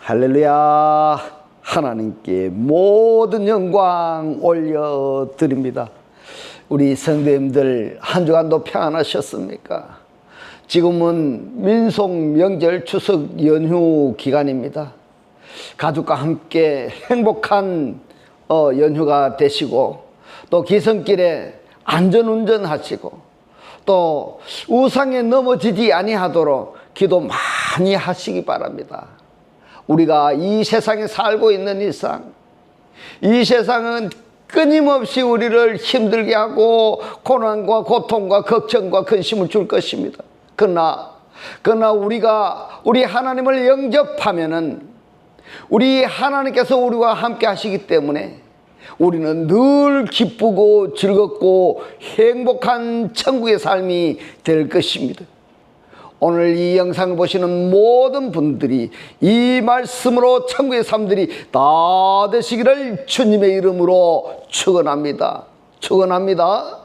할렐루야. 하나님께 모든 영광 올려드립니다. 우리 성도님들 한 주간도 평안하셨습니까? 지금은 민속 명절 추석 연휴 기간입니다. 가족과 함께 행복한 연휴가 되시고, 또 기성길에 안전운전하시고, 또 우상에 넘어지지 아니하도록 기도 많이 하시기 바랍니다. 우리가 이 세상에 살고 있는 이상, 이 세상은 끊임없이 우리를 힘들게 하고 고난과 고통과 걱정과 근심을 줄 것입니다. 그러나 우리 하나님을 영접하면은, 우리 하나님께서 우리와 함께 하시기 때문에 우리는 늘 기쁘고 즐겁고 행복한 천국의 삶이 될 것입니다. 오늘 이 영상을 보시는 모든 분들이 이 말씀으로 천국의 삶들이 다 되시기를 주님의 이름으로 축원합니다. 축원합니다.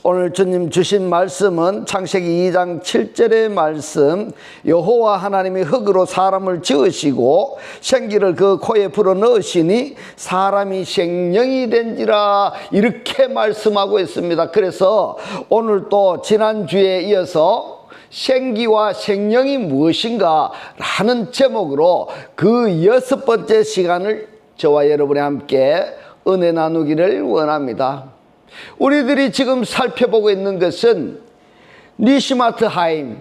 오늘 주님 주신 말씀은 창세기 2장 7절의 말씀, 여호와 하나님이 흙으로 사람을 지으시고 생기를 그 코에 불어넣으시니 사람이 생명이 된지라, 이렇게 말씀하고 있습니다. 그래서 오늘 또 지난주에 이어서 생기와 생명이 무엇인가 라는 제목으로 그 6번째 시간을 저와 여러분이 함께 은혜 나누기를 원합니다. 우리들이 지금 살펴보고 있는 것은 니시마트 하임,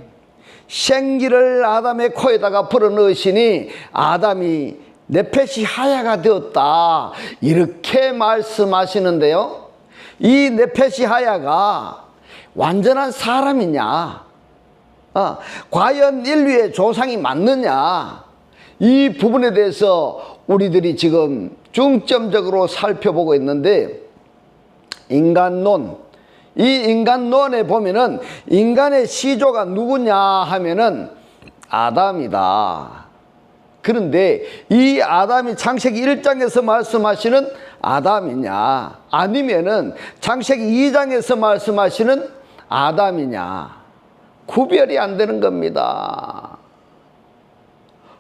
생기를 아담의 코에다가 불어넣으시니 아담이 네펫이 하야가 되었다, 이렇게 말씀하시는데요, 이 네펫이 하야가 완전한 사람이냐, 과연 인류의 조상이 맞느냐, 이 부분에 대해서 우리들이 지금 중점적으로 살펴보고 있는데, 인간론, 이 인간론에 보면은 인간의 시조가 누구냐 하면은 아담이다. 그런데 이 아담이 창세기 1장에서 말씀하시는 아담이냐, 아니면은 창세기 2장에서 말씀하시는 아담이냐, 구별이 안 되는 겁니다.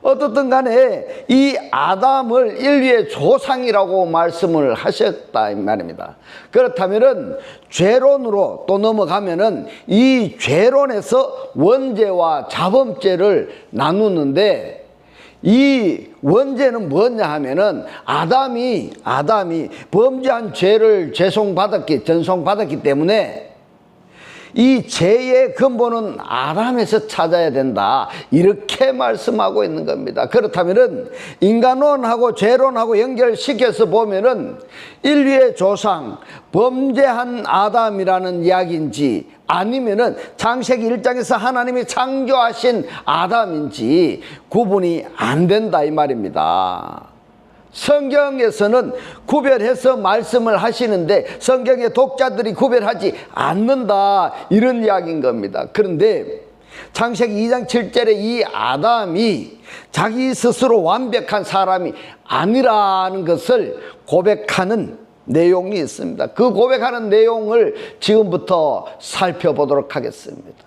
어떻든 간에 이 아담을 인류의 조상이라고 말씀을 하셨다 이 말입니다. 그렇다면은 죄론으로 또 넘어가면은 이 죄론에서 원죄와 자범죄를 나누는데, 이 원죄는 뭐냐 하면은 아담이 범죄한 죄를 전송받았기 때문에 이 죄의 근본은 아담에서 찾아야 된다, 이렇게 말씀하고 있는 겁니다. 그렇다면은 인간론하고 죄론하고 연결시켜서 보면은 인류의 조상, 범죄한 아담이라는 이야기인지, 아니면은 창세기 1장에서 하나님이 창조하신 아담인지 구분이 안 된다 이 말입니다. 성경에서는 구별해서 말씀을 하시는데 성경의 독자들이 구별하지 않는다, 이런 이야기인 겁니다. 그런데 창세기 2장 7절에 이 아담이 자기 스스로 완벽한 사람이 아니라는 것을 고백하는 내용이 있습니다. 그 고백하는 내용을 지금부터 살펴보도록 하겠습니다.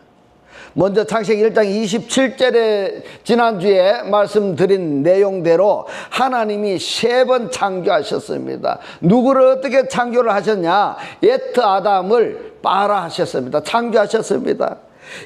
먼저 창세기 1장 27절에 지난주에 말씀드린 내용대로 하나님이 3번 창조하셨습니다. 누구를 어떻게 창조를 하셨냐? 에트 아담을 바라 하셨습니다. 창조하셨습니다.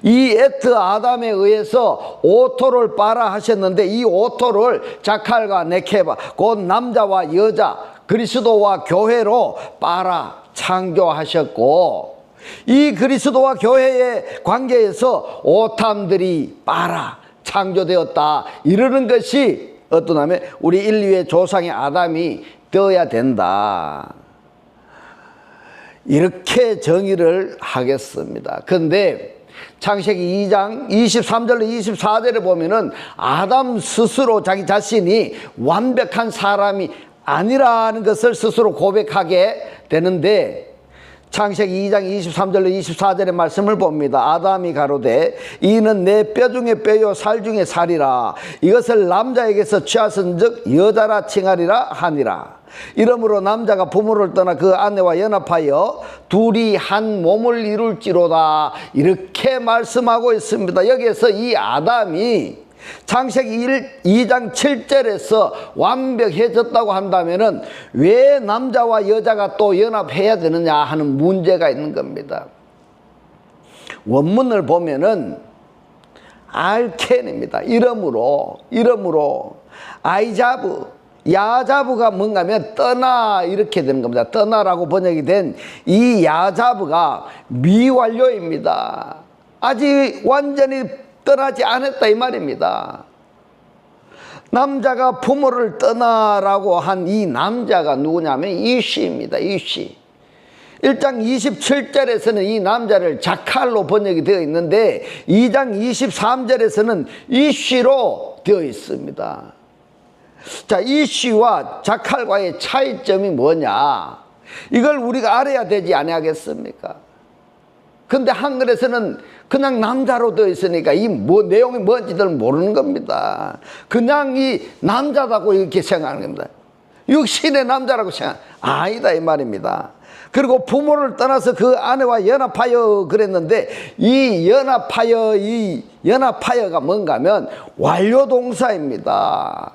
이 에트 아담에 의해서 오토를 바라 하셨는데, 이 오토를 자칼과 네케바, 곧 남자와 여자, 그리스도와 교회로 바라 창조하셨고, 이 그리스도와 교회의 관계에서 오탐들이 바라 창조되었다, 이러는 것이 어떠냐면 우리 인류의 조상의 아담이 되어야 된다, 이렇게 정의를 하겠습니다. 그런데 창세기 2장 23절로 24절에 보면은 아담 스스로 자기 자신이 완벽한 사람이 아니라는 것을 스스로 고백하게 되는데, 창세기 2장 23절로 24절의 말씀을 봅니다. 아담이 가로되 이는 내 뼈 중에 뼈요 살 중에 살이라, 이것을 남자에게서 취하선즉 여자라 칭하리라 하니라. 이러므로 남자가 부모를 떠나 그 아내와 연합하여 둘이 한 몸을 이룰지로다, 이렇게 말씀하고 있습니다. 여기에서 이 아담이 창세기 2장 7절에서 완벽해졌다고 한다면은 왜 남자와 여자가 또 연합해야 되느냐 하는 문제가 있는 겁니다. 원문을 보면은 알켄입니다. 이름으로 아이자브, 야자브가 뭔가 하면 떠나 이렇게 되는 겁니다. 떠나라고 번역이 된 이 야자브가 미완료입니다. 아직 완전히 떠나지 않았다 이 말입니다. 남자가 부모를 떠나라고 한 이 남자가 누구냐면 이시입니다. 이시. 1장 27절에서는 이 남자를 자칼로 번역이 되어 있는데 2장 23절에서는 이시로 되어 있습니다. 자, 이시와 자칼과의 차이점이 뭐냐? 이걸 우리가 알아야 되지 않겠습니까? 근데 한글에서는 그냥 남자로 되어 있으니까 이 내용이 뭔지들 모르는 겁니다. 그냥 이 남자다고 이렇게 생각하는 겁니다. 육신의 남자라고 생각, 아니다 이 말입니다. 그리고 부모를 떠나서 그 아내와 연합하여 그랬는데 이 연합하여가 뭔가 하면 완료동사입니다.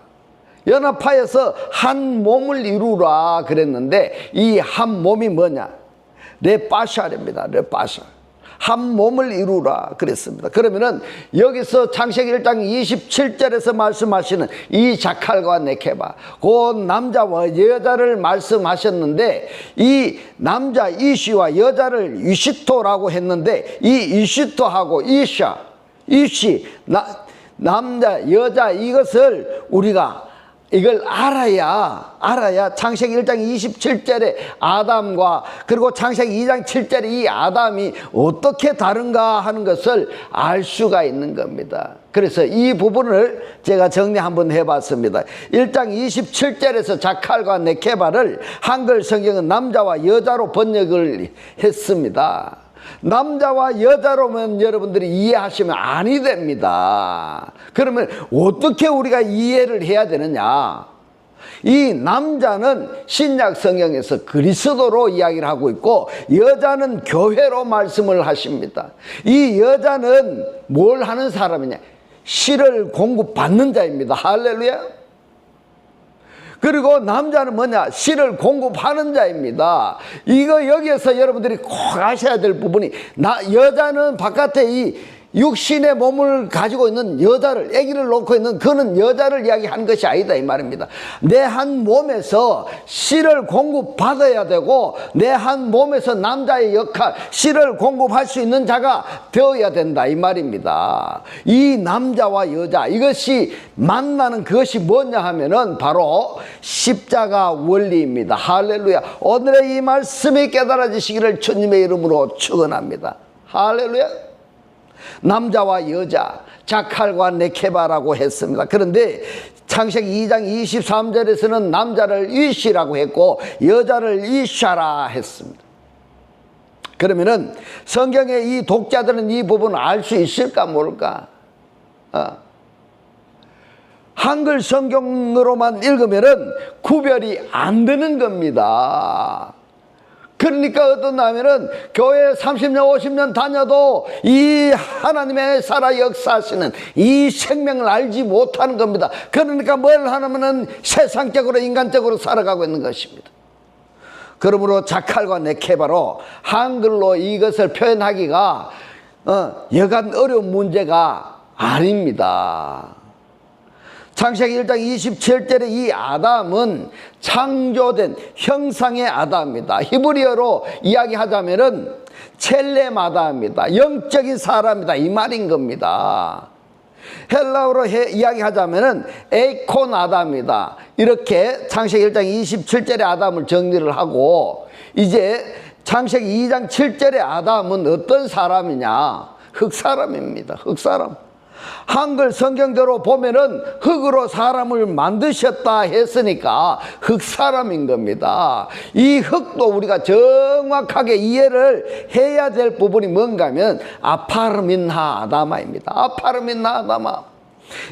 연합하여서 한 몸을 이루라 그랬는데 이 한 몸이 뭐냐? 레파샬입니다. 레파샬. 한 몸을 이루라 그랬습니다. 그러면은 여기서 창세기 1장 27절에서 말씀하시는 이 자칼과 네케바, 그 남자와 여자를 말씀하셨는데 이 남자 이시와 여자를 이시토라고 했는데 이 이시토하고 이시 남자 여자 이것을 우리가 이걸 알아야 창세기 1장 27절에 아담과 그리고 창세기 2장 7절에 이 아담이 어떻게 다른가 하는 것을 알 수가 있는 겁니다. 그래서 이 부분을 제가 정리 한번 해봤습니다. 1장 27절에서 자칼과 네케바를 한글 성경은 남자와 여자로 번역을 했습니다. 남자와 여자로면 여러분들이 이해하시면 아니 됩니다. 그러면 어떻게 우리가 이해를 해야 되느냐? 이 남자는 신약 성경에서 그리스도로 이야기를 하고 있고 여자는 교회로 말씀을 하십니다. 이 여자는 뭘 하는 사람이냐? 씨를 공급받는 자입니다. 할렐루야. 그리고 남자는 뭐냐? 씨를 공급하는 자입니다. 이거 여기에서 여러분들이 꼭 아셔야 될 부분이 여자는 바깥에 이 육신의 몸을 가지고 있는 여자를 아기를 놓고 있는 그는 여자를 이야기하는 것이 아니다 이 말입니다. 내 한 몸에서 씨를 공급받아야 되고 내 한 몸에서 남자의 역할 씨를 공급할 수 있는 자가 되어야 된다 이 말입니다. 이 남자와 여자 이것이 만나는 그것이 뭐냐 하면은 바로 십자가 원리입니다. 할렐루야. 오늘의 이 말씀이 깨달아지시기를 주님의 이름으로 축원합니다. 할렐루야. 남자와 여자, 자칼과 네케바라고 했습니다. 그런데 창세기 2장 23절에서는 남자를 이시라고 했고 여자를 이샤라 했습니다. 그러면은 성경의 이 독자들은 이 부분을 알 수 있을까 모를까? 한글 성경으로만 읽으면은 구별이 안 되는 겁니다. 그러니까 어떠냐면은 교회 30년 50년 다녀도 이 하나님의 살아 역사하시는 이 생명을 알지 못하는 겁니다. 그러니까 뭘 하냐면은 세상적으로 인간적으로 살아가고 있는 것입니다. 그러므로 자칼과 네케바로 한글로 이것을 표현하기가 여간 어려운 문제가 아닙니다. 창세기 1장 27절에 이 아담은 창조된 형상의 아담입니다. 히브리어로 이야기하자면은 첼렘 아담입니다. 영적인 사람이다 이 말인 겁니다. 헬라어로 이야기하자면은 에이콘 아담이다. 이렇게 창세기 1장 27절의 아담을 정리를 하고 이제 창세기 2장 7절의 아담은 어떤 사람이냐? 흙사람입니다. 흙사람. 한글 성경대로 보면은 흙으로 사람을 만드셨다 했으니까 흙사람인 겁니다. 이 흙도 우리가 정확하게 이해를 해야 될 부분이 뭔가 하면 아파르민하 아다마입니다. 아파르민하 아다마.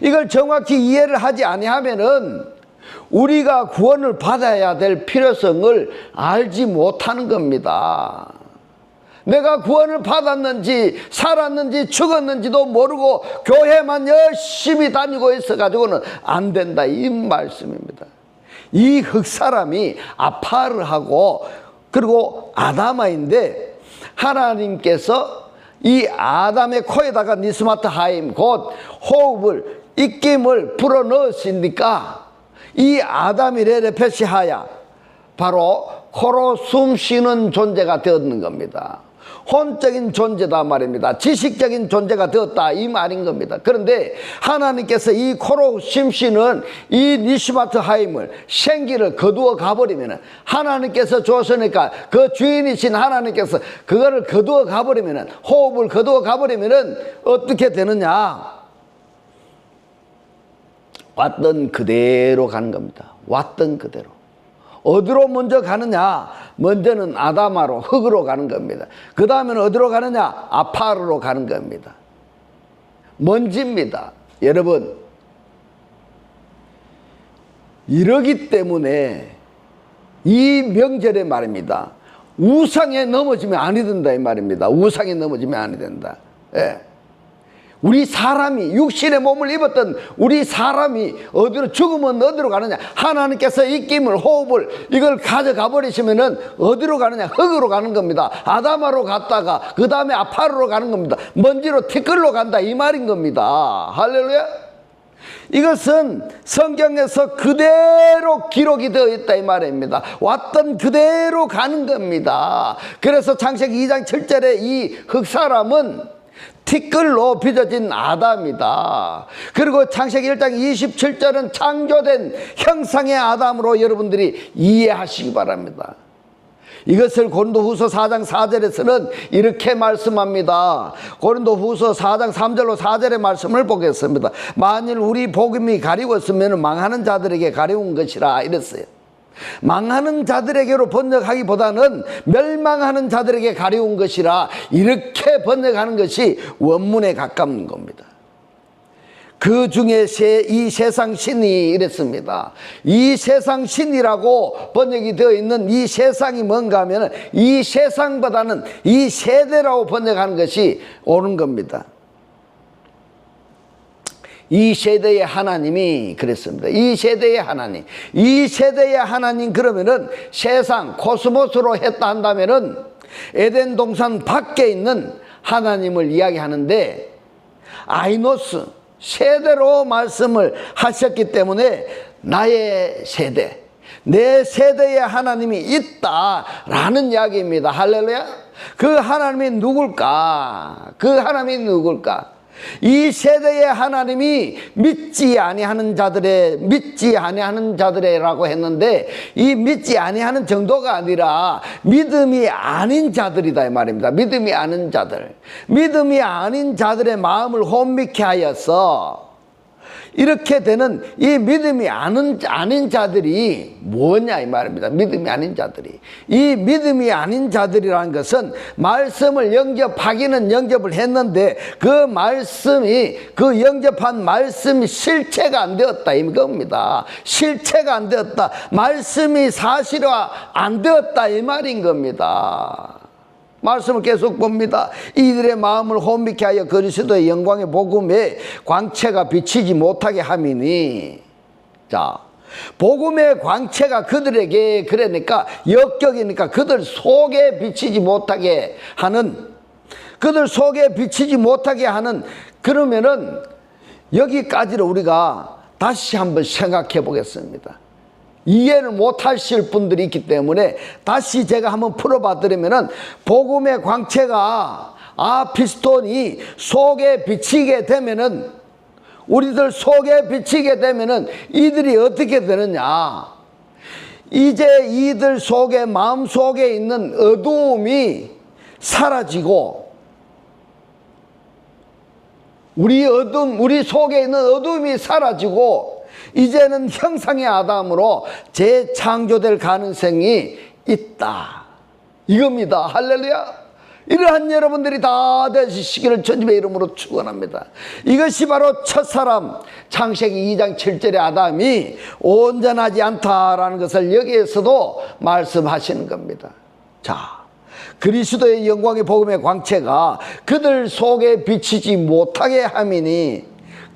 이걸 정확히 이해를 하지 아니하면은 우리가 구원을 받아야 될 필요성을 알지 못하는 겁니다. 내가 구원을 받았는지 살았는지 죽었는지도 모르고 교회만 열심히 다니고 있어가지고는 안 된다, 이 말씀입니다. 이 흑사람이 아파르하고 그리고 아다마인데, 하나님께서 이 아담의 코에다가 니스마트 하임, 곧 호흡을, 입김을 불어넣으시니까 이 아담이 레레페시하야, 바로 코로 숨 쉬는 존재가 되었는 겁니다. 혼적인 존재다 말입니다. 지식적인 존재가 되었다, 이 말인 겁니다. 그런데 하나님께서 이 코로 숨 쉬는 이 니시마트 하임을, 생기를 거두어 가버리면, 하나님께서 주었으니까 그 주인이신 하나님께서 그거를 거두어 가버리면, 호흡을 거두어 가버리면 어떻게 되느냐? 왔던 그대로 가는 겁니다. 왔던 그대로. 어디로 먼저 가느냐? 먼저는 아다마로, 흙으로 가는 겁니다. 그 다음에는 어디로 가느냐? 아파르로 가는 겁니다. 먼지입니다. 여러분, 이러기 때문에 이 명절에 말입니다, 우상에 넘어지면 아니 된다, 이 말입니다. 우상에 넘어지면 아니 된다. 예. 우리 사람이, 육신의 몸을 입었던 우리 사람이 어디로, 죽으면 어디로 가느냐? 하나님께서 입김을, 호흡을, 이걸 가져가 버리시면은 어디로 가느냐? 흙으로 가는 겁니다. 아다마로 갔다가 그 다음에 아파르로 가는 겁니다. 먼지로, 티끌로 간다, 이 말인 겁니다. 할렐루야. 이것은 성경에서 그대로 기록이 되어 있다, 이 말입니다. 왔던 그대로 가는 겁니다. 그래서 창세기 2장 7절에 이 흑사람은 티끌로 빚어진 아담이다. 그리고 창세기 1장 27절은 창조된 형상의 아담으로 여러분들이 이해하시기 바랍니다. 이것을 고린도후서 4장 4절에서는 이렇게 말씀합니다. 고린도후서 4장 3절로 4절의 말씀을 보겠습니다. 만일 우리 복음이 가리웠으면 망하는 자들에게 가리운 것이라, 이랬어요. 망하는 자들에게로 번역하기보다는 멸망하는 자들에게 가려운 것이라, 이렇게 번역하는 것이 원문에 가깝는 겁니다. 그 중에 이 세상 신이 이랬습니다. 이 세상 신이라고 번역이 되어 있는 이 세상이 뭔가 하면, 이 세상보다는 이 세대라고 번역하는 것이 옳은 겁니다. 이 세대의 하나님이 그랬습니다. 이 세대의 하나님. 이 세대의 하나님, 그러면은 세상, 코스모스로 했다 한다면은 에덴 동산 밖에 있는 하나님을 이야기하는데, 아이노스, 세대로 말씀을 하셨기 때문에 나의 세대, 내 세대의 하나님이 있다라는 이야기입니다. 할렐루야. 그 하나님이 누굴까? 그 하나님이 누굴까? 이 세대의 하나님이 믿지 아니하는 자들이라고 했는데, 이 믿지 아니하는 정도가 아니라 믿음이 아닌 자들이다, 이 말입니다. 믿음이 아닌 자들, 믿음이 아닌 자들의 마음을 혼미케 하여서 이렇게 되는 이 믿음이 아닌 자들이 뭐냐, 이 말입니다. 믿음이 아닌 자들이, 이 믿음이 아닌 자들이라는 것은 말씀을 영접하기는 영접을 했는데 그 말씀이, 그 영접한 말씀이 실체가 안 되었다, 이겁니다. 실체가 안 되었다, 말씀이 사실화 안 되었다, 이 말인 겁니다. 말씀을 계속 봅니다. 이들의 마음을 혼미케 하여 그리스도의 영광의 복음에 광채가 비치지 못하게 함이니. 자, 복음의 광채가 그들에게, 그러니까 역격이니까 그들 속에 비치지 못하게 하는, 그들 속에 비치지 못하게 하는, 그러면은 여기까지를 우리가 다시 한번 생각해 보겠습니다. 이해를 못하실 분들이 있기 때문에 다시 제가 한번 풀어봐 드리면은, 복음의 광채가, 피스톤이 속에 비치게 되면은, 우리들 속에 비치게 되면은 이들이 어떻게 되느냐? 이제 이들 속에, 마음 속에 있는 어두움이 사라지고, 우리 속에 있는 어두움이 사라지고, 이제는 형상의 아담으로 재창조될 가능성이 있다, 이겁니다. 할렐루야. 이러한 여러분들이 다 되시기를 주님의 이름으로 축원합니다. 이것이 바로 첫사람, 창세기 2장 7절의 아담이 온전하지 않다라는 것을 여기에서도 말씀하시는 겁니다. 자, 그리스도의 영광의 복음의 광채가 그들 속에 비치지 못하게 함이니,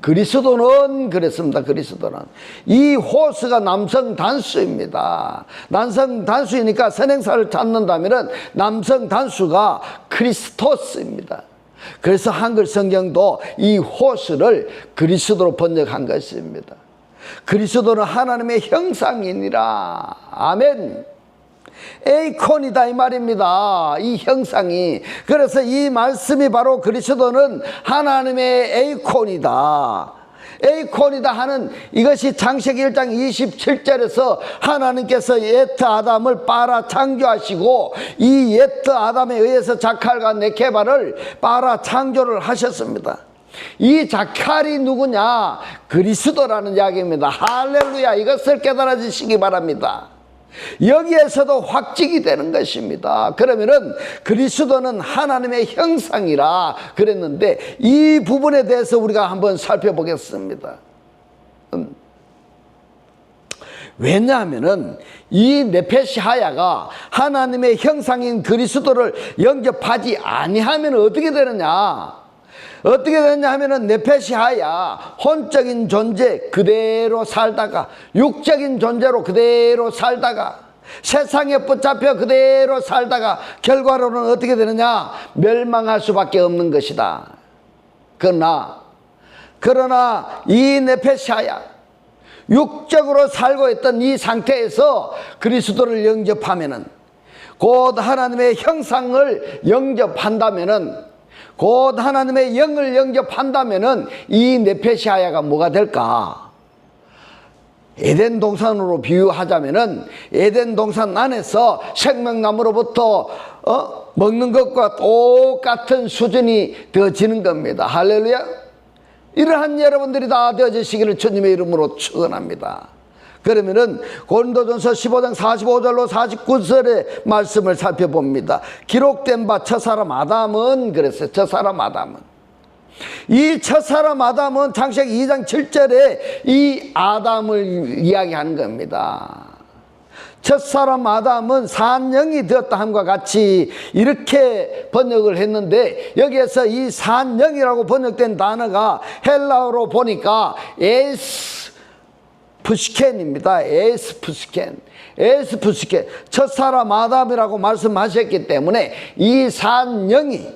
그리스도는 그랬습니다. 그리스도는 이 호스가 남성 단수입니다. 남성 단수이니까 선행사를 찾는다면 남성 단수가 크리스토스입니다. 그래서 한글 성경도 이 호스를 그리스도로 번역한 것입니다. 그리스도는 하나님의 형상이니라. 아멘. 에이콘이다 이 말입니다. 이 형상이. 그래서 이 말씀이 바로 그리스도는 하나님의 에이콘이다. 에이콘이다 하는 이것이 창세기 1장 27절에서 하나님께서 옛 아담을 빨아 창조하시고 이 옛 아담에 의해서 자칼과 네케바를 빨아 창조를 하셨습니다. 이 자칼이 누구냐? 그리스도라는 이야기입니다. 할렐루야. 이것을 깨달아 주시기 바랍니다. 여기에서도 확증이 되는 것입니다. 그러면은 그리스도는 하나님의 형상이라 그랬는데 이 부분에 대해서 우리가 한번 살펴보겠습니다. 왜냐하면은 이 네페시 하야가 하나님의 형상인 그리스도를 영접하지 아니하면 어떻게 되느냐? 어떻게 되느냐 하면은 네페시 하야 혼적인 존재 그대로 살다가 육적인 존재로 그대로 살다가 세상에 붙잡혀 그대로 살다가 결과로는 어떻게 되느냐? 멸망할 수밖에 없는 것이다. 그러나 이 네페시 하야 육적으로 살고 있던 이 상태에서 그리스도를 영접하면은, 곧 하나님의 형상을 영접한다면은, 곧 하나님의 영을 영접한다면은 이 네페시 하야가 뭐가 될까? 에덴 동산으로 비유하자면은 에덴 동산 안에서 생명나무로부터 먹는 것과 똑같은 수준이 되어지는 겁니다. 할렐루야. 이러한 여러분들이 다 되어지시기를 주님의 이름으로 축원합니다. 그러면은 고린도전서 15장 45절로 49절의 말씀을 살펴봅니다. 기록된 바 첫사람 아담은 그랬어요. 첫사람 아담은, 이 첫사람 아담은 창세기 2장 7절에 이 아담을 이야기하는 겁니다. 첫사람 아담은 산영이 되었다 함과 같이 이렇게 번역을 했는데, 여기에서 이 산영이라고 번역된 단어가 헬라어로 보니까 푸시켄입니다. 푸시켄. 첫사람 아담이라고 말씀하셨기 때문에 이 산영이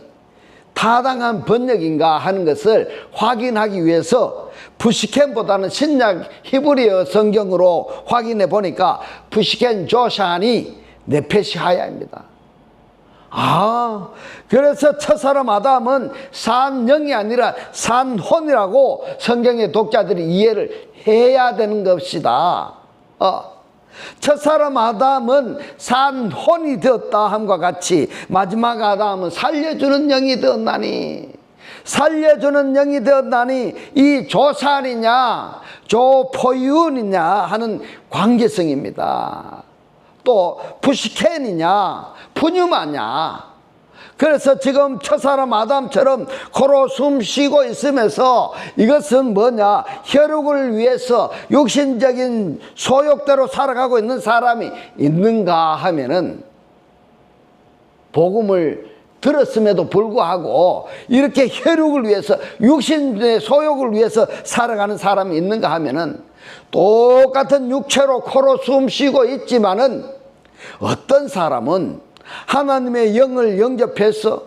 타당한 번역인가 하는 것을 확인하기 위해서 푸시켄보다는 신약 히브리어 성경으로 확인해 보니까 푸시켄 조샨이 네페시 하야입니다. 그래서 첫사람 아담은 산영이 아니라 산혼이라고 성경의 독자들이 이해를 해야 되는 것이다. 첫사람 아담은 산혼이 되었다 함과 같이 마지막 아담은 살려주는 영이 되었나니, 살려주는 영이 되었나니 이 조산이냐 조포윤이냐 하는 관계성입니다. 또 푸시켄이냐 푸뉴마냐. 그래서 지금 첫사람 아담처럼 코로 숨 쉬고 있으면서 이것은 뭐냐? 혈육을 위해서 육신적인 소욕대로 살아가고 있는 사람이 있는가 하면은, 복음을 들었음에도 불구하고 이렇게 혈육을 위해서 육신의 소욕을 위해서 살아가는 사람이 있는가 하면은, 똑같은 육체로 코로 숨 쉬고 있지만은 어떤 사람은 하나님의 영을 영접해서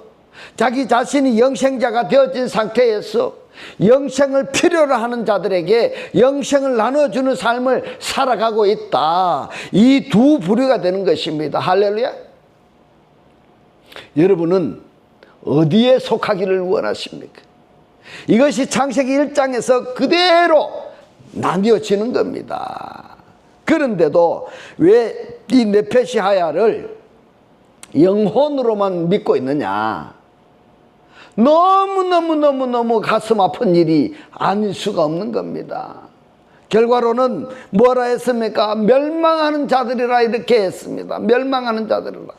자기 자신이 영생자가 되어진 상태에서 영생을 필요로 하는 자들에게 영생을 나눠주는 삶을 살아가고 있다. 이 두 부류가 되는 것입니다. 할렐루야. 여러분은 어디에 속하기를 원하십니까? 이것이 창세기 1장에서 그대로 나뉘어지는 겁니다. 그런데도 왜 이 네페시 하야를 영혼으로만 믿고 있느냐? 너무 가슴 아픈 일이 아닐 수가 없는 겁니다. 결과로는 뭐라 했습니까? 멸망하는 자들이라 이렇게 했습니다. 멸망하는 자들이라.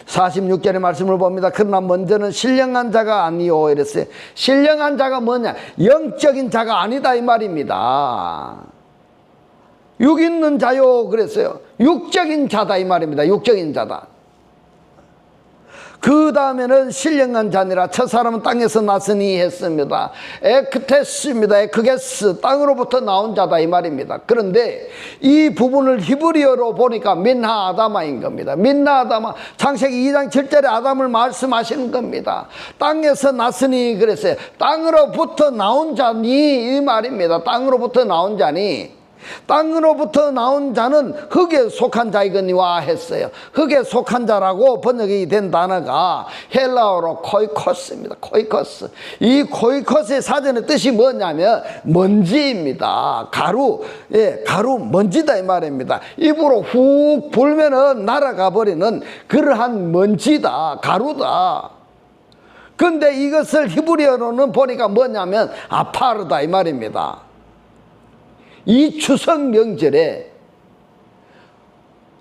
46절의 말씀을 봅니다. 그러나 먼저는 신령한 자가 아니요 이랬어요. 신령한 자가 뭐냐? 영적인 자가 아니다 이 말입니다. 육 있는 자요 그랬어요. 육적인 자다 이 말입니다. 육적인 자다. 그 다음에는 신령한 자니라. 첫사람은 땅에서 났으니 했습니다. 에크테스입니다. 에크게스, 땅으로부터 나온 자다 이 말입니다. 그런데 이 부분을 히브리어로 보니까 민하 아다마인 겁니다. 민하 아다마, 창세기 2장 7절에 아담을 말씀하시는 겁니다. 땅에서 났으니 그랬어요. 땅으로부터 나온 자니 이 말입니다. 땅으로부터 나온 자니, 땅으로부터 나온 자는 흙에 속한 자이거니와 했어요. 흙에 속한 자라고 번역이 된 단어가 헬라어로 코이코스입니다. 코이코스. 이 코이코스의 사전의 뜻이 뭐냐면 먼지입니다. 가루, 가루, 먼지다 이 말입니다. 입으로 훅 불면은 날아가 버리는 그러한 먼지다, 가루다. 근데 이것을 히브리어로는 보니까 뭐냐면 아파르다 이 말입니다. 이 추석 명절에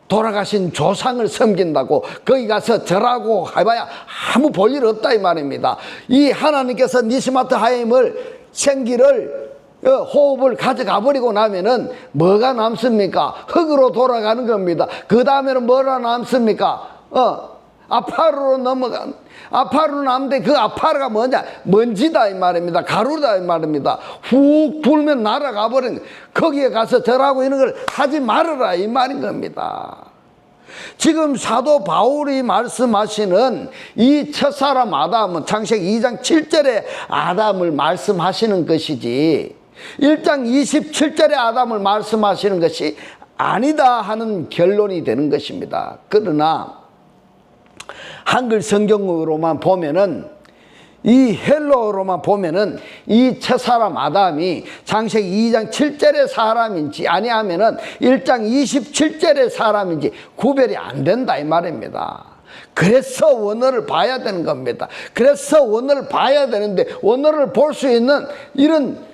돌아가신 조상을 섬긴다고 거기 가서 절하고 해봐야 아무 볼일 없다 이 말입니다. 이 하나님께서 니시마트 하임을 생기를 호흡을 가져가 버리고 나면은 뭐가 남습니까? 흙으로 돌아가는 겁니다. 그 다음에는 뭐가 남습니까? 아파르로 넘어간, 아파르로 남는데 그 아파르가 뭐냐? 먼지다 이 말입니다. 가루다 이 말입니다. 훅 불면 날아가 버린, 거기에 가서 절하고 이런 걸 하지 말아라 이 말인 겁니다. 지금 사도 바울이 말씀하시는 이 첫사람 아담은 창세기 2장 7절에 아담을 말씀하시는 것이지 1장 27절에 아담을 말씀하시는 것이 아니다 하는 결론이 되는 것입니다. 그러나 한글 성경으로만 보면은, 이 헬로어로만 보면은 이 첫사람 아담이 창세기 2장 7절의 사람인지 아니하면은 1장 27절의 사람인지 구별이 안 된다 이 말입니다. 그래서 원어를 봐야 되는 겁니다. 그래서 원어를 봐야 되는데 원어를 볼 수 있는 이런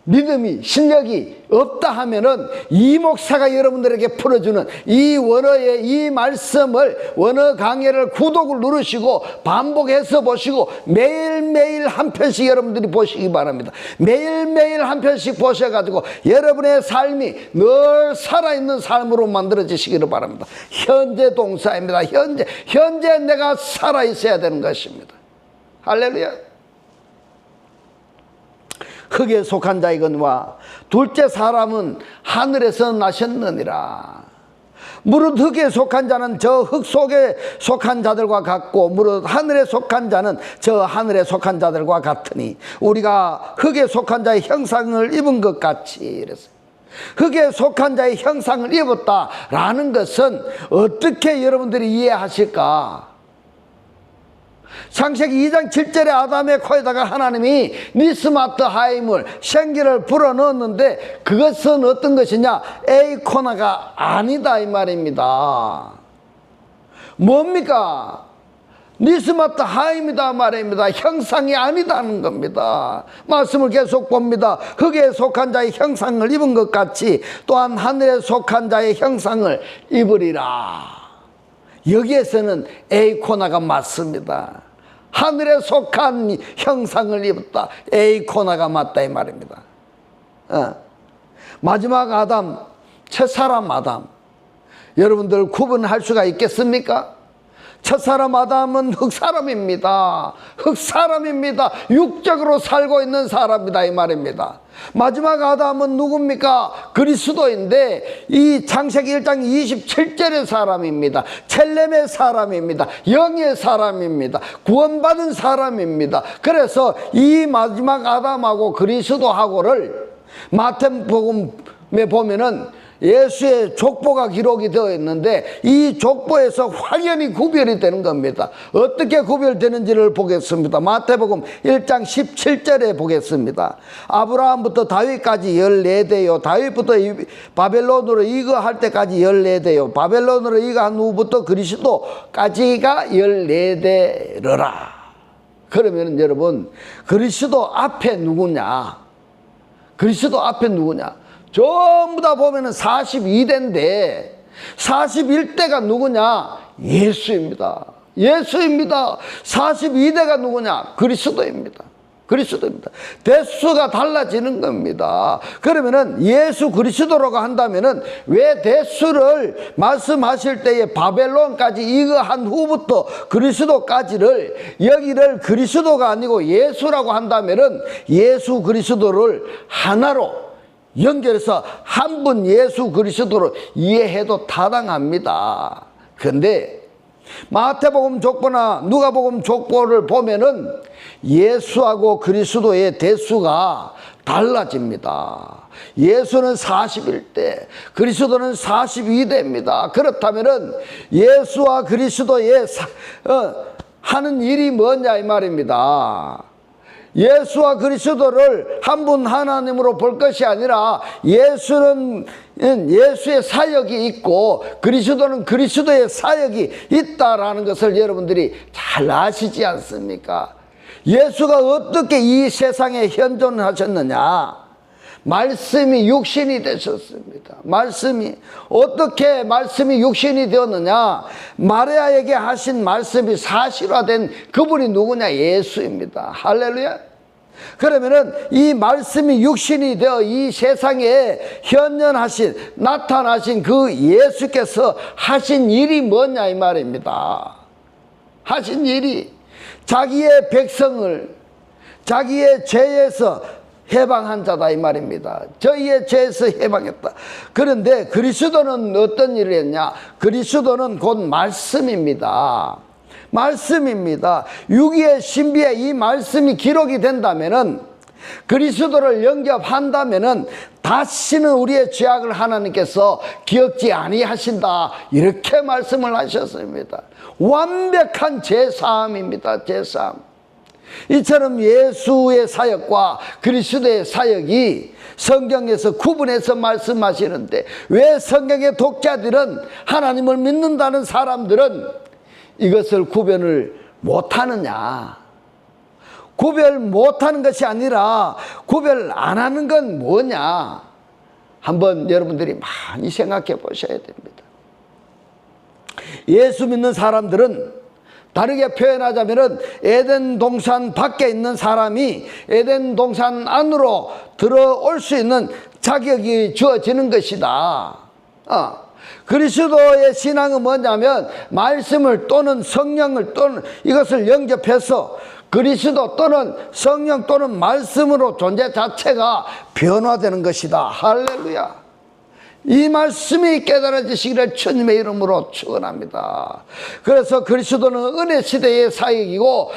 믿음이, 실력이 없다 하면은 이 목사가 여러분들에게 풀어주는 이 원어의 이 말씀을, 원어 강의를 구독을 누르시고 반복해서 보시고 매일매일 한 편씩 여러분들이 보시기 바랍니다. 매일매일 한 편씩 보셔가지고 여러분의 삶이 늘 살아있는 삶으로 만들어지시기를 바랍니다. 현재 동사입니다. 현재 내가 살아있어야 되는 것입니다. 할렐루야. 흙에 속한 자이거니와 둘째 사람은 하늘에서 나셨느니라. 무릇 흙에 속한 자는 저 흙 속에 속한 자들과 같고 무릇 하늘에 속한 자는 저 하늘에 속한 자들과 같으니 우리가 흙에 속한 자의 형상을 입은 것 같이 이랬어요. 흙에 속한 자의 형상을 입었다라는 것은 어떻게 여러분들이 이해하실까? 창세기 2장 7절에 아담의 코에다가 하나님이 니스마트 하임을, 생기를 불어넣었는데 그것은 어떤 것이냐? 에이코나가 아니다 이 말입니다. 뭡니까? 니스마트 하임이다 말입니다. 형상이 아니다는 겁니다. 말씀을 계속 봅니다. 흙에 속한 자의 형상을 입은 것 같이 또한 하늘에 속한 자의 형상을 입으리라. 여기에서는 에이코나가 맞습니다. 하늘에 속한 형상을 입었다. 에이코나가 맞다 이 말입니다. 마지막 아담, 첫사람 아담, 여러분들 구분할 수가 있겠습니까? 첫사람 아담은 흙사람입니다. 흙사람입니다. 육적으로 살고 있는 사람이다 이 말입니다. 마지막 아담은 누굽니까? 그리스도인데 이 창세기 1장 27절의 사람입니다. 첼렘의 사람입니다. 영의 사람입니다. 구원받은 사람입니다. 그래서 이 마지막 아담하고 그리스도하고를 마태복음에 보면은 예수의 족보가 기록이 되어 있는데 이 족보에서 확연히 구별이 되는 겁니다. 어떻게 구별되는지를 보겠습니다. 마태복음 1장 17절에 보겠습니다. 아브라함부터 다윗까지 14대요. 다윗부터 바벨론으로 이거할 때까지 14대요. 바벨론으로 이거한 후부터 그리스도까지가 14대러라. 그러면 여러분, 그리스도 앞에 누구냐? 그리스도 앞에 누구냐? 전부 다 보면은 42대인데 41대가 누구냐? 예수입니다. 예수입니다. 42대가 누구냐? 그리스도입니다. 그리스도입니다. 대수가 달라지는 겁니다. 그러면은 예수 그리스도라고 한다면은 왜 대수를 말씀하실 때에 바벨론까지 이거한 후부터 그리스도까지를 여기를 그리스도가 아니고 예수라고 한다면은 예수 그리스도를 하나로 연결해서 한 분 예수 그리스도로 이해해도 타당합니다. 그런데 마태복음 족보나 누가복음 족보를 보면은 예수하고 그리스도의 대수가 달라집니다. 예수는 41대, 그리스도는 42대입니다. 그렇다면은 예수와 그리스도의 하는 일이 뭐냐 이 말입니다. 예수와 그리스도를 한 분 하나님으로 볼 것이 아니라 예수는 예수의 사역이 있고 그리스도는 그리스도의 사역이 있다라는 것을 여러분들이 잘 아시지 않습니까? 예수가 어떻게 이 세상에 현존하셨느냐? 말씀이 육신이 되셨습니다. 어떻게 말씀이 육신이 되었느냐? 마리아에게 하신 말씀이 사실화된 그분이 누구냐? 예수입니다. 할렐루야. 그러면은 이 말씀이 육신이 되어 이 세상에 나타나신 그 예수께서 하신 일이 뭐냐 이 말입니다. 하신 일이 자기의 백성을 자기의 죄에서 해방한 자다 이 말입니다. 저희의 죄에서 해방했다. 그런데 그리스도는 어떤 일을 했냐? 그리스도는 곧 말씀입니다. 말씀입니다. 유기의 신비에 이 말씀이 기록이 된다면은 그리스도를 영접한다면은 다시는 우리의 죄악을 하나님께서 기억지 아니하신다 이렇게 말씀을 하셨습니다. 완벽한 제사함입니다. 제사함. 이처럼 예수의 사역과 그리스도의 사역이 성경에서 구분해서 말씀하시는데 왜 성경의 독자들은 하나님을 믿는다는 사람들은 이것을 구별을 못하느냐? 구별 못하는 것이 아니라 구별 안 하는 건 뭐냐? 한번 여러분들이 많이 생각해 보셔야 됩니다. 예수 믿는 사람들은 다르게 표현하자면은 에덴 동산 밖에 있는 사람이 에덴 동산 안으로 들어올 수 있는 자격이 주어지는 것이다. 그리스도의 신앙은 뭐냐면 말씀을 또는 성령을 또는 이것을 영접해서 그리스도 또는 성령 또는 말씀으로 존재 자체가 변화되는 것이다. 할렐루야. 이 말씀이 깨달아지시기를 주님의 이름으로 축원합니다. 그래서 그리스도는 은혜 시대의 사역이고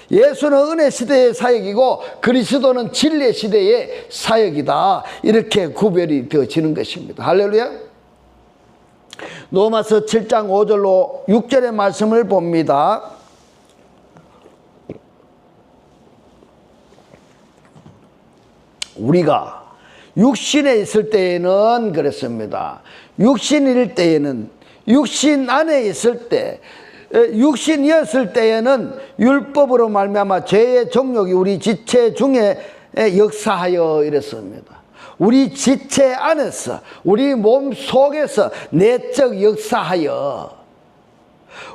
예수는 은혜 시대의 사역이고 그리스도는 진리 시대의 사역이다. 이렇게 구별이 되어지는 것입니다. 할렐루야. 로마서 7장 5절로 6절의 말씀을 봅니다. 우리가 육신에 있을 때에는 그랬습니다. 육신일 때에는 육신 안에 있을 때 육신이었을 때에는 율법으로 말미암아 죄의 정욕이 우리 지체 중에 역사하여 이랬습니다. 우리 지체 안에서 우리 몸 속에서 내적 역사하여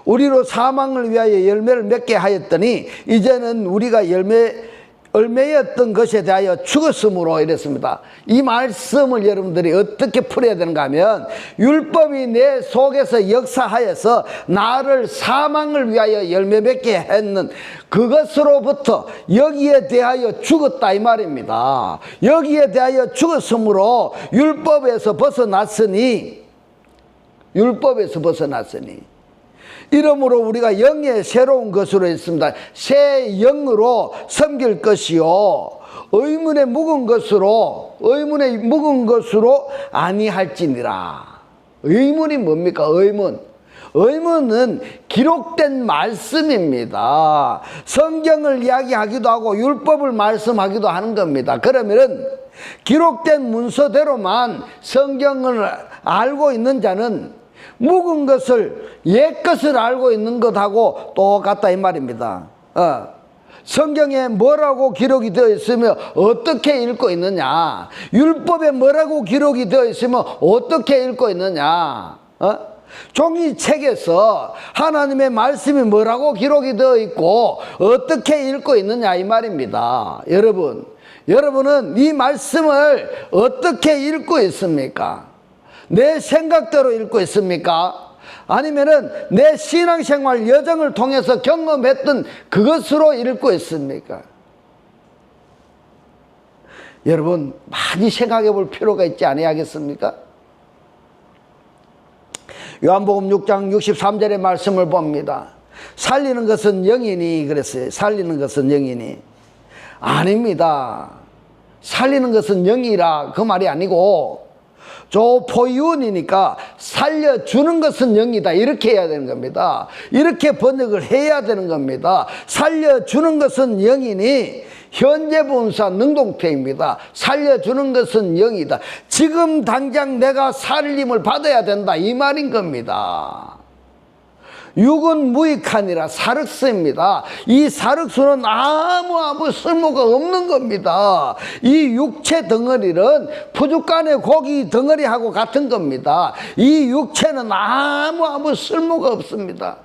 우리로 사망을 위하여 열매를 맺게 하였더니 이제는 우리가 열매였던 것에 대하여 죽었으므로 이랬습니다. 이 말씀을 여러분들이 어떻게 풀어야 되는가 하면 율법이 내 속에서 역사하여서 나를 사망을 위하여 열매 맺게 했는 그것으로부터 여기에 대하여 죽었다 이 말입니다. 여기에 대하여 죽었으므로 율법에서 벗어났으니 이러므로 우리가 영의 새로운 것으로 했습니다. 새 영으로 섬길 것이요 의문에 묵은 것으로 아니할지니라. 의문이 뭡니까? 의문은 기록된 말씀입니다. 성경을 이야기하기도 하고 율법을 말씀하기도 하는 겁니다. 그러면은 기록된 문서대로만 성경을 알고 있는 자는 묵은 것을 옛 것을 알고 있는 것하고 똑같다 이 말입니다. 성경에 뭐라고 기록이 되어 있으며 어떻게 읽고 있느냐, 율법에 뭐라고 기록이 되어 있으며 어떻게 읽고 있느냐, 종이책에서 하나님의 말씀이 뭐라고 기록이 되어 있고 어떻게 읽고 있느냐 이 말입니다. 여러분은 이 말씀을 어떻게 읽고 있습니까? 내 생각대로 읽고 있습니까? 아니면은 내 신앙생활 여정을 통해서 경험했던 그것으로 읽고 있습니까? 여러분 많이 생각해 볼 필요가 있지 아니하겠습니까? 요한복음 6장 63절의 말씀을 봅니다. 살리는 것은 영이니 그랬어요. 살리는 것은 영이니. 아닙니다. 살리는 것은 영이라 그 말이 아니고 조포이운이니까 살려주는 것은 영이다 이렇게 해야 되는 겁니다. 이렇게 번역을 해야 되는 겁니다. 살려주는 것은 영이니 현재 분사 능동태입니다. 살려주는 것은 영이다. 지금 당장 내가 살림을 받아야 된다 이 말인 겁니다. 육은 무익하니라 사륵수입니다. 이 사륵수는 아무 쓸모가 없는 겁니다. 이 육체 덩어리는 푸죽간의 고기 덩어리하고 같은 겁니다. 이 육체는 아무 쓸모가 없습니다.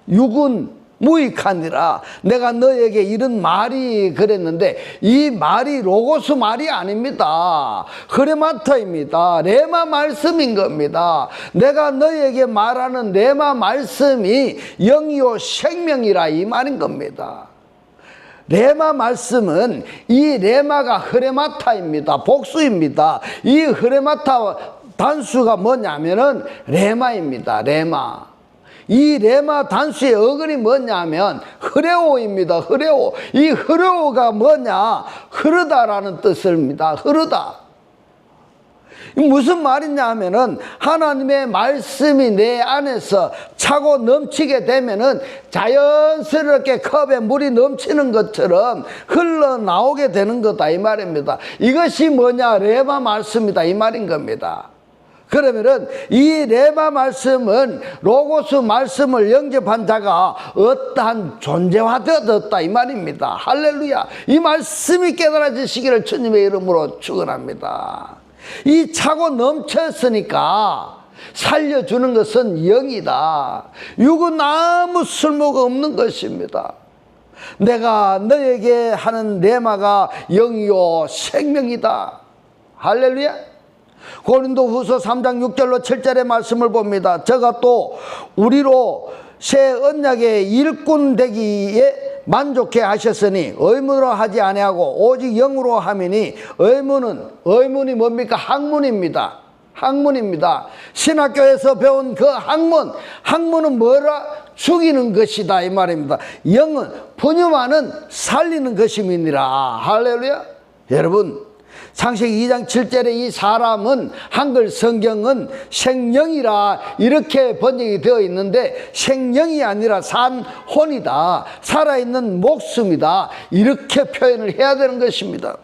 육은 무익하니라. 내가 너에게 이런 말이 그랬는데 이 말이 로고스 말이 아닙니다. 흐레마타입니다. 레마 말씀인 겁니다. 내가 너에게 말하는 레마 말씀이 영이요 생명이라 이 말인 겁니다. 레마 말씀은 이 레마가 흐레마타입니다. 복수입니다. 이 흐레마타 단수가 뭐냐면은 레마입니다. 레마. 이 레마 단수의 어근이 뭐냐면 흐레오입니다. 흐레오. 이 흐레오가 뭐냐? 흐르다라는 뜻입니다. 흐르다. 무슨 말이냐 하면은 하나님의 말씀이 내 안에서 차고 넘치게 되면은 자연스럽게 컵에 물이 넘치는 것처럼 흘러나오게 되는 거다 이 말입니다. 이것이 뭐냐? 레마 말씀이다 이 말인 겁니다. 그러면은 이 레마 말씀은 로고스 말씀을 영접한 자가 어떠한 존재화되었다 이 말입니다. 할렐루야. 이 말씀이 깨달아지시기를 주님의 이름으로 축원합니다. 이 차고 넘쳤으니까 살려주는 것은 영이다. 육은 아무 쓸모가 없는 것입니다. 내가 너에게 하는 레마가 영이요 생명이다. 할렐루야. 고린도후서 3장 6절로 7절의 말씀을 봅니다. 저가 또 우리로 새 언약의 일꾼 되기에 만족해 하셨으니 의문으로 하지 아니하고 오직 영으로 함이니 의문이 뭡니까? 학문입니다. 학문입니다. 신학교에서 배운 그 학문은 뭐라? 죽이는 것이다 이 말입니다. 영은 분유만은 살리는 것임이니라. 할렐루야. 여러분 창세기 2장 7절에 이 사람은 한글 성경은 생령이라 이렇게 번역이 되어 있는데 생령이 아니라 산혼이다. 살아있는 목숨이다. 이렇게 표현을 해야 되는 것입니다.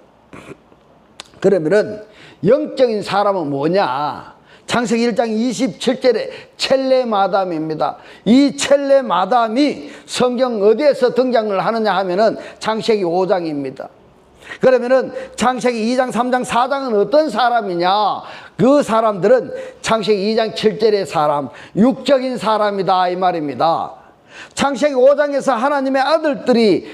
그러면은 영적인 사람은 뭐냐? 창세기 1장 27절에 첼레마담입니다. 이 첼레마담이 성경 어디에서 등장을 하느냐 하면은 창세기 5장입니다. 그러면은 창세기 2장 3장 4장은 어떤 사람이냐? 그 사람들은 창세기 2장 7절의 사람, 육적인 사람이다 이 말입니다. 창세기 5장에서 하나님의 아들들이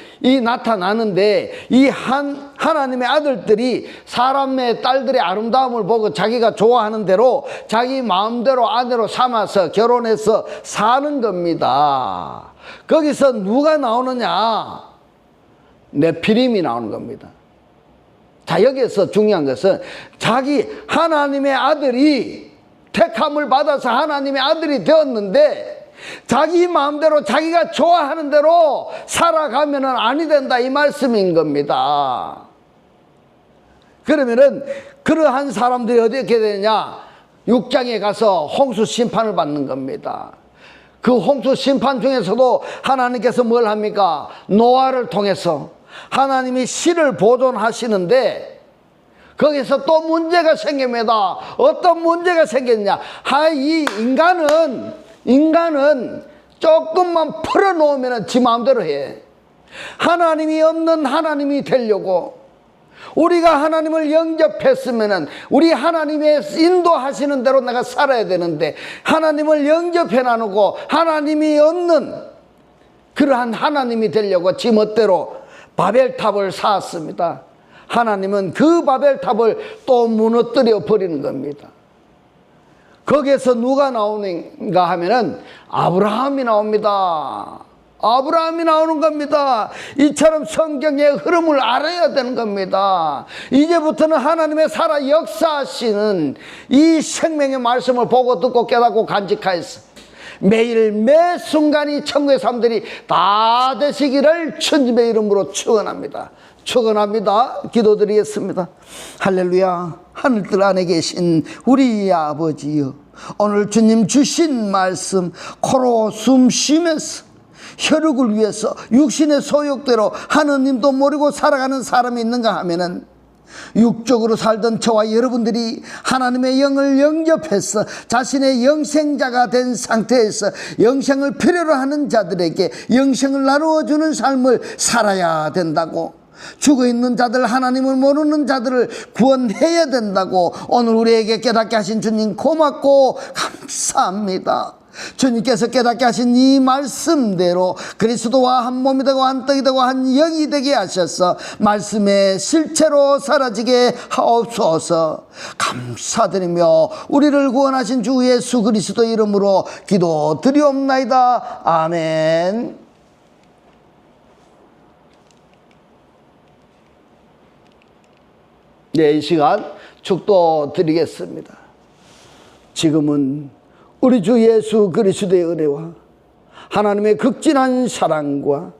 나타나는데 이 하나님의 아들들이 사람의 딸들의 아름다움을 보고 자기가 좋아하는 대로 자기 마음대로 아내로 삼아서 결혼해서 사는 겁니다. 거기서 누가 나오느냐? 네피림이 나오는 겁니다. 자, 여기서 중요한 것은 자기 하나님의 아들이 택함을 받아서 하나님의 아들이 되었는데 자기 마음대로 자기가 좋아하는 대로 살아가면 아니 된다 이 말씀인 겁니다. 그러면은 그러한 사람들이 어떻게 되느냐? 6장에 가서 홍수 심판을 받는 겁니다. 그 홍수 심판 중에서도 하나님께서 뭘 합니까? 노아를 통해서 하나님이 씨를 보존하시는데 거기서 또 문제가 생깁니다. 어떤 문제가 생겼냐? 이 인간은 조금만 풀어놓으면 지 마음대로 해. 하나님이 없는 하나님이 되려고 우리가 하나님을 영접했으면은 우리 하나님의 인도하시는 대로 내가 살아야 되는데, 하나님을 영접해 나누고 하나님이 없는 그러한 하나님이 되려고 지멋대로 바벨탑을 쌓았습니다. 하나님은 그 바벨탑을 또 무너뜨려 버리는 겁니다. 거기에서 누가 나오는가 하면은 아브라함이 나옵니다. 아브라함이 나오는 겁니다. 이처럼 성경의 흐름을 알아야 되는 겁니다. 이제부터는 하나님의 살아 역사하시는 이 생명의 말씀을 보고 듣고 깨닫고 간직하였어. 매일 매 순간이 천국의 사람들이 다 되시기를 주님의 이름으로 축원합니다. 축원합니다. 기도드리겠습니다. 할렐루야. 하늘들 안에 계신 우리 아버지여, 오늘 주님 주신 말씀 코로 숨 쉬면서 혈육을 위해서 육신의 소욕대로 하느님도 모르고 살아가는 사람이 있는가 하면은, 육적으로 살던 저와 여러분들이 하나님의 영을 영접해서 자신의 영생자가 된 상태에서 영생을 필요로 하는 자들에게 영생을 나누어주는 삶을 살아야 된다고, 죽어있는 자들, 하나님을 모르는 자들을 구원해야 된다고 오늘 우리에게 깨닫게 하신 주님 고맙고 감사합니다. 주님께서 깨닫게 하신 이 말씀대로 그리스도와 한 몸이 되고 한 떡이 되고 한 영이 되게 하셔서 말씀의 실체로 사라지게 하옵소서. 감사드리며 우리를 구원하신 주 예수 그리스도 이름으로 기도드리옵나이다. 아멘. 네, 이 시간 축도 드리겠습니다. 지금은 우리 주 예수 그리스도의 은혜와 하나님의 극진한 사랑과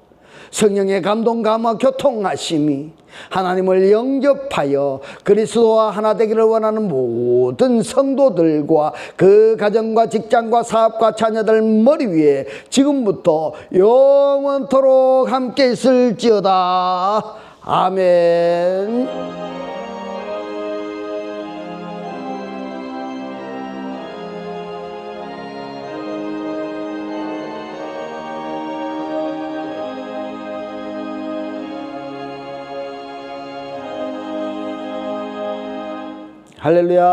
성령의 감동 감화 교통하심이 하나님을 영접하여 그리스도와 하나 되기를 원하는 모든 성도들과 그 가정과 직장과 사업과 자녀들 머리 위에 지금부터 영원토록 함께 있을지어다. 아멘. 할렐루야.